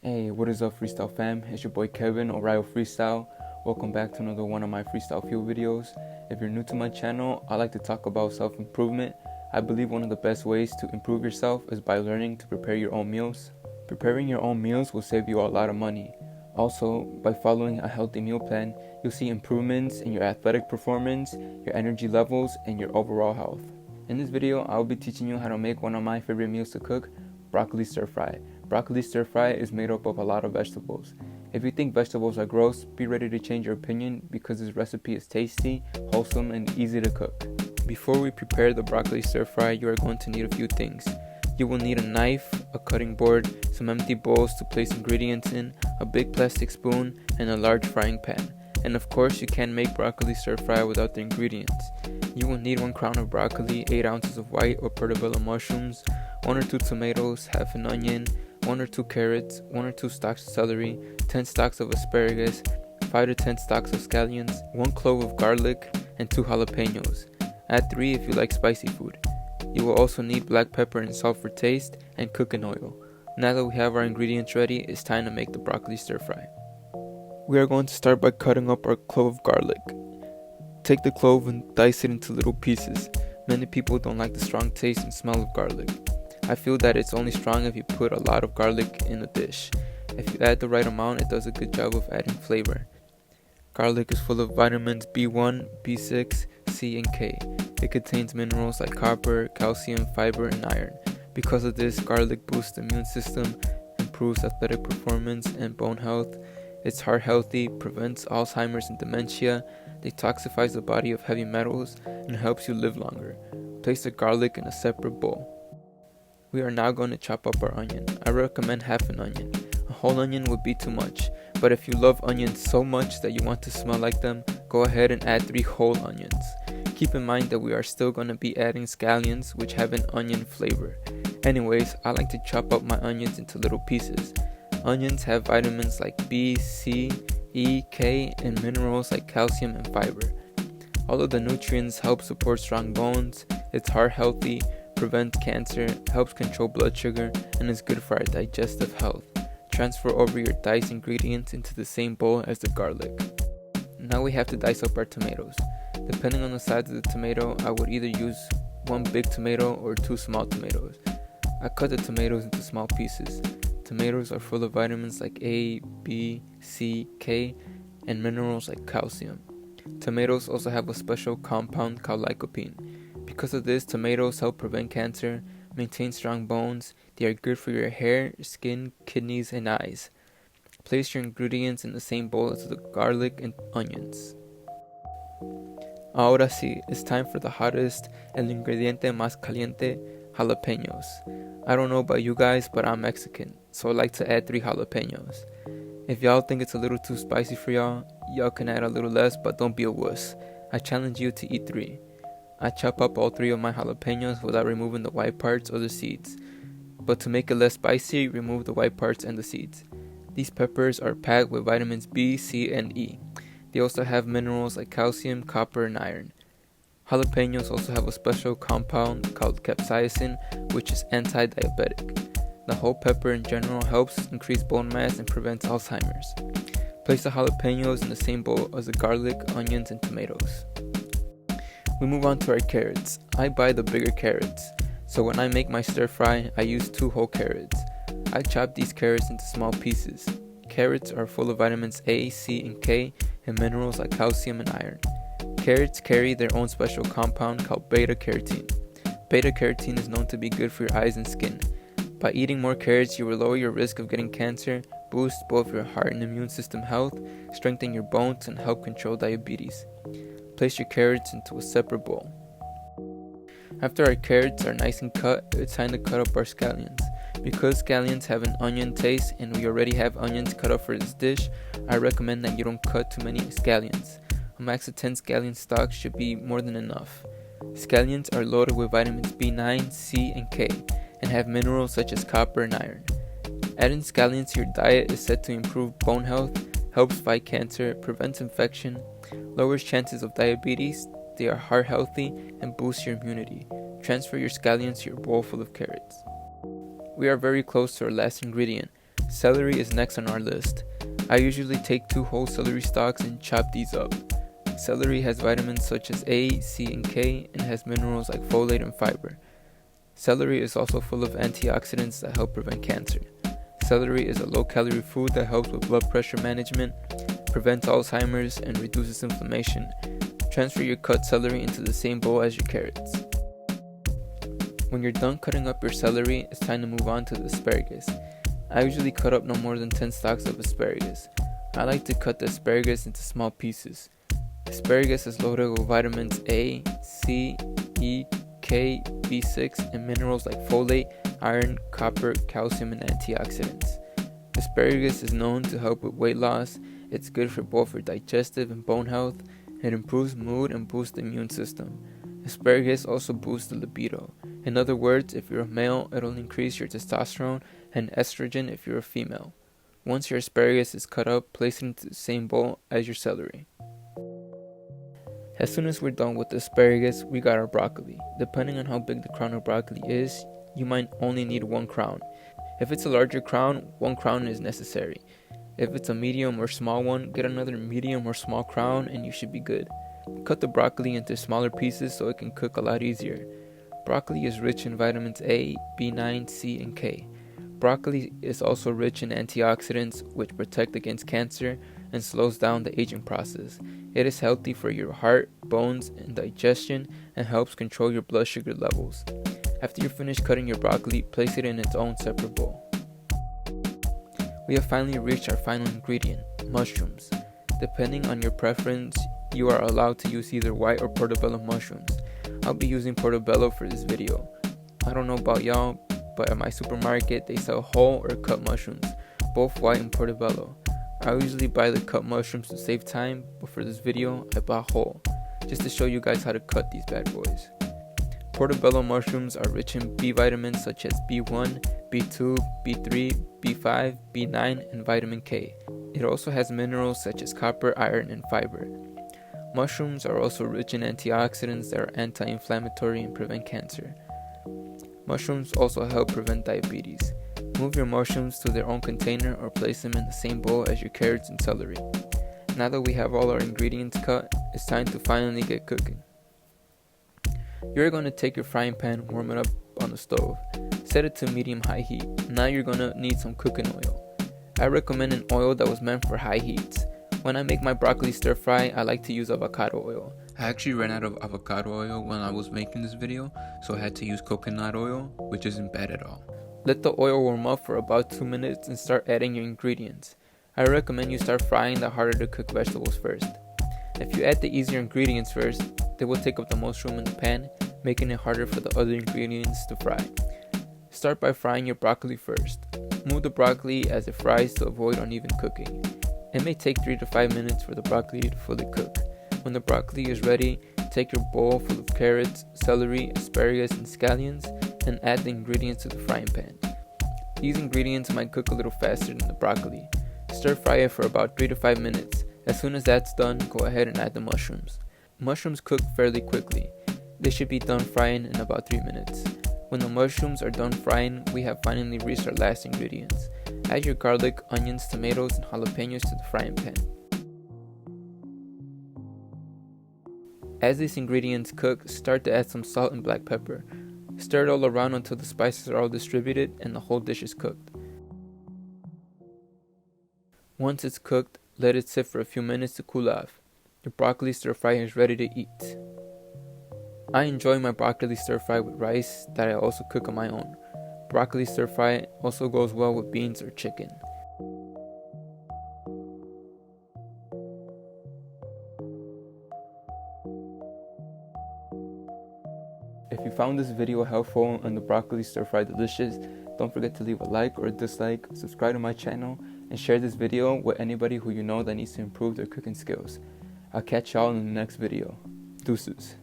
Hey, what is up, Freestyle fam? It's your boy Kevin, O'Reilly Freestyle. Welcome back to another one of my Freestyle Fuel videos. If you're new to my channel, I like to talk about self-improvement. I believe one of the best ways to improve yourself is by learning to prepare your own meals. Preparing your own meals will save you a lot of money. Also, by following a healthy meal plan, you'll see improvements in your athletic performance, your energy levels, and your overall health. In this video, I'll be teaching you how to make one of my favorite meals to cook, broccoli stir fry. Broccoli stir fry is made up of a lot of vegetables. If you think vegetables are gross, be ready to change your opinion because this recipe is tasty, wholesome, and easy to cook. Before we prepare the broccoli stir fry, you are going to need a few things. You will need a knife, a cutting board, some empty bowls to place ingredients in, a big plastic spoon, and a large frying pan. And of course, you can't make broccoli stir fry without the ingredients. You will need 1 crown of broccoli, 8 ounces of white or portabello mushrooms, 1 or 2 tomatoes, half an onion, 1 or 2 carrots, 1 or 2 stalks of celery, 10 stalks of asparagus, 5 to 10 stalks of scallions, 1 clove of garlic, and 2 jalapenos. Add 3 if you like spicy food. You will also need black pepper and salt for taste, and cooking oil. Now that we have our ingredients ready, it's time to make the broccoli stir fry. We are going to start by cutting up our clove of garlic. Take the clove and dice it into little pieces. Many people don't like the strong taste and smell of garlic. I feel that it's only strong if you put a lot of garlic in a dish. If you add the right amount, it does a good job of adding flavor. Garlic is full of vitamins B1, B6, C, and K. It contains minerals like copper, calcium, fiber, and iron. Because of this, garlic boosts the immune system, improves athletic performance and bone health. It's heart healthy, prevents Alzheimer's and dementia, detoxifies the body of heavy metals, and helps you live longer. Place the garlic in a separate bowl. We are now going to chop up our onion. I recommend half an onion. A whole onion would be too much, but if you love onions so much that you want to smell like them, go ahead and add 3 whole onions. Keep in mind that we are still going to be adding scallions, which have an onion flavor. Anyways, I like to chop up my onions into little pieces. Onions have vitamins like B, C, E, K, and minerals like calcium and fiber. All of the nutrients help support strong bones, it's heart healthy, prevents cancer, helps control blood sugar, and is good for our digestive health. Transfer over your diced ingredients into the same bowl as the garlic. Now we have to dice up our tomatoes. Depending on the size of the tomato, I would either use 1 big tomato or 2 small tomatoes. I cut the tomatoes into small pieces. Tomatoes are full of vitamins like A, B, C, K, and minerals like calcium. Tomatoes also have a special compound called lycopene. Because of this, tomatoes help prevent cancer, maintain strong bones, they are good for your hair, skin, kidneys, and eyes. Place your ingredients in the same bowl as the garlic and onions. Ahora sí, it's time for the hottest, el ingrediente más caliente, jalapenos. I don't know about you guys, but I'm Mexican, so I like to add 3 jalapenos. If y'all think it's a little too spicy for y'all can add a little less, but don't be a wuss. I challenge you to eat 3. I chop up all 3 of my jalapenos without removing the white parts or the seeds. But to make it less spicy, remove the white parts and the seeds. These peppers are packed with vitamins B, C, and E. They also have minerals like calcium, copper, and iron. Jalapenos also have a special compound called capsaicin, which is anti-diabetic. The whole pepper in general helps increase bone mass and prevents Alzheimer's. Place the jalapenos in the same bowl as the garlic, onions, and tomatoes. We move on to our carrots. I buy the bigger carrots, so when I make my stir fry, I use 2 whole carrots. I chop these carrots into small pieces. Carrots are full of vitamins A, C, and K, and minerals like calcium and iron. Carrots carry their own special compound called beta-carotene. Beta-carotene is known to be good for your eyes and skin. By eating more carrots, you will lower your risk of getting cancer, boost both your heart and immune system health, strengthen your bones, and help control diabetes. Place your carrots into a separate bowl. After our carrots are nice and cut, it's time to cut up our scallions. Because scallions have an onion taste and we already have onions cut up for this dish, I recommend that you don't cut too many scallions. A max of 10 scallion stalks should be more than enough. Scallions are loaded with vitamins B9, C, and K, and have minerals such as copper and iron. Adding scallions to your diet is said to improve bone health, helps fight cancer, prevents infection, lowers chances of diabetes, they are heart healthy, and boost your immunity. Transfer your scallions to your bowl full of carrots. We are very close to our last ingredient. Celery is next on our list. I usually take 2 whole celery stalks and chop these up. Celery has vitamins such as A, C, and K, and has minerals like folate and fiber. Celery is also full of antioxidants that help prevent cancer. Celery is a low-calorie food that helps with blood pressure management, prevents Alzheimer's, and reduces inflammation. Transfer your cut celery into the same bowl as your carrots. When you're done cutting up your celery, it's time to move on to the asparagus. I usually cut up no more than 10 stalks of asparagus. I like to cut the asparagus into small pieces. Asparagus is loaded with vitamins A, C, E, K, B6, and minerals like folate, iron, copper, calcium, and antioxidants. Asparagus is known to help with weight loss. It's good for both your digestive and bone health. It improves mood and boosts the immune system. Asparagus also boosts the libido. In other words, if you're a male, it'll increase your testosterone and estrogen if you're a female. Once your asparagus is cut up, place it into the same bowl as your celery. As soon as we're done with the asparagus, we got our broccoli. Depending on how big the crown of broccoli is, you might only need 1 crown. If it's a larger crown, 1 crown is necessary. If it's a medium or small one, get another medium or small crown and you should be good. Cut the broccoli into smaller pieces so it can cook a lot easier. Broccoli is rich in vitamins A, B9, C, and K. Broccoli is also rich in antioxidants which protect against cancer and slows down the aging process. It is healthy for your heart, bones, and digestion and helps control your blood sugar levels. After you're finished cutting your broccoli, place it in its own separate bowl. We have finally reached our final ingredient, mushrooms. Depending on your preference, you are allowed to use either white or portobello mushrooms. I'll be using portobello for this video. I don't know about y'all, but at my supermarket they sell whole or cut mushrooms, both white and portobello. I usually buy the cut mushrooms to save time, but for this video I bought whole, just to show you guys how to cut these bad boys. Portobello mushrooms are rich in B vitamins such as B1, B2, B3, B5, B9, and vitamin K. It also has minerals such as copper, iron, and fiber. Mushrooms are also rich in antioxidants that are anti-inflammatory and prevent cancer. Mushrooms also help prevent diabetes. Move your mushrooms to their own container or place them in the same bowl as your carrots and celery. Now that we have all our ingredients cut, it's time to finally get cooking. You're going to take your frying pan, warm it up on the stove. Set it to medium-high heat. Now you're going to need some cooking oil. I recommend an oil that was meant for high heats. When I make my broccoli stir fry, I like to use avocado oil. I actually ran out of avocado oil when I was making this video, so I had to use coconut oil, which isn't bad at all. Let the oil warm up for about 2 minutes and start adding your ingredients. I recommend you start frying the harder to cook vegetables first. If you add the easier ingredients first, they will take up the most room in the pan, making it harder for the other ingredients to fry. Start by frying your broccoli first. Move the broccoli as it fries to avoid uneven cooking. It may take 3 to 5 minutes for the broccoli to fully cook. When the broccoli is ready, take your bowl full of carrots, celery, asparagus, and scallions and add the ingredients to the frying pan. These ingredients might cook a little faster than the broccoli. Stir fry it for about 3 to 5 minutes. As soon as that's done, go ahead and add the mushrooms. Mushrooms cook fairly quickly. They should be done frying in about 3 minutes. When the mushrooms are done frying, we have finally reached our last ingredients. Add your garlic, onions, tomatoes, and jalapenos to the frying pan. As these ingredients cook, start to add some salt and black pepper. Stir it all around until the spices are all distributed and the whole dish is cooked. Once it's cooked, let it sit for a few minutes to cool off. Your broccoli stir fry is ready to eat. I enjoy my broccoli stir fry with rice that I also cook on my own. Broccoli stir fry also goes well with beans or chicken. If you found this video helpful and the broccoli stir fry delicious, don't forget to leave a like or a dislike, subscribe to my channel, and share this video with anybody who you know that needs to improve their cooking skills. I'll catch y'all in the next video. Deuces.